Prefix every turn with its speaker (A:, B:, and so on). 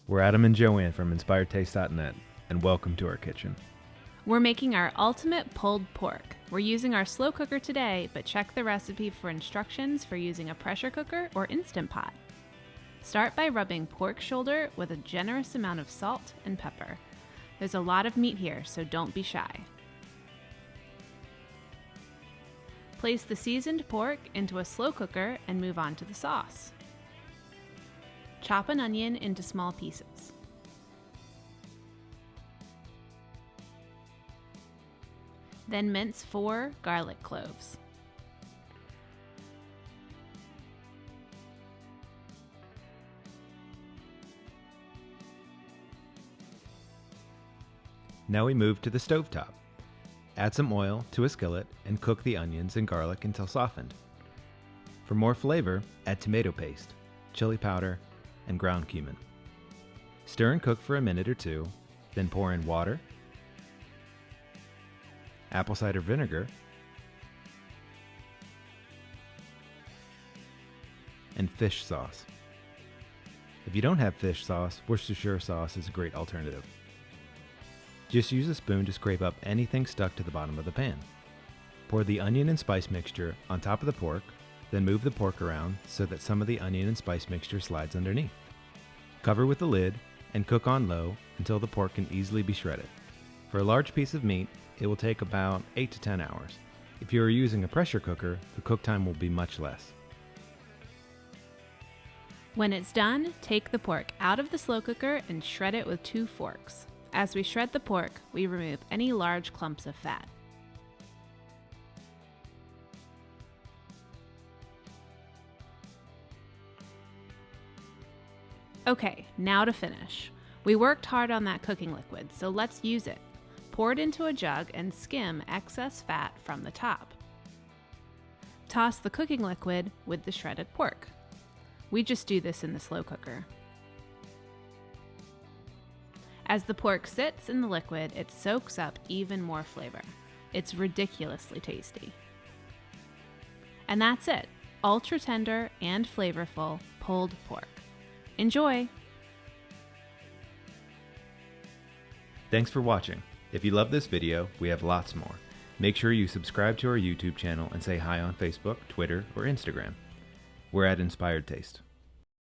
A: We're Adam and Joanne from InspiredTaste.net, and welcome to our kitchen.
B: We're making our ultimate pulled pork. We're using our slow cooker today, but check the recipe for instructions for using a pressure cooker or Instant Pot. Start by rubbing pork shoulder with a generous amount of salt and pepper. There's a lot of meat here, so don't be shy. Place the seasoned pork into a slow cooker and move on to the sauce. Chop an onion into small pieces. Then mince 4 garlic cloves.
A: Now we move to the stovetop. Add some oil to a skillet and cook the onions and garlic until softened. For more flavor, add tomato paste, chili powder, and ground cumin. Stir and cook for a minute or two, then pour in water, apple cider vinegar, and fish sauce. If you don't have fish sauce, Worcestershire sauce is a great alternative. Just use a spoon to scrape up anything stuck to the bottom of the pan. Pour the onion and spice mixture on top of the pork, then move the pork around so that some of the onion and spice mixture slides underneath. Cover with the lid and cook on low until the pork can easily be shredded. For a large piece of meat, it will take about 8 to 10 hours. If you are using a pressure cooker, the cook time will be much less.
B: When it's done, take the pork out of the slow cooker and shred it with 2 forks. As we shred the pork, we remove any large clumps of fat. Okay, now to finish. We worked hard on that cooking liquid, so let's use it. Pour it into a jug and skim excess fat from the top. Toss the cooking liquid with the shredded pork. We just do this in the slow cooker. As the pork sits in the liquid, it soaks up even more flavor. It's ridiculously tasty. And that's it. Ultra tender and flavorful pulled pork. Enjoy!
A: Thanks for watching. If you love this video, we have lots more. Make sure you subscribe to our YouTube channel and say hi on Facebook, Twitter, or Instagram. We're at Inspired Taste.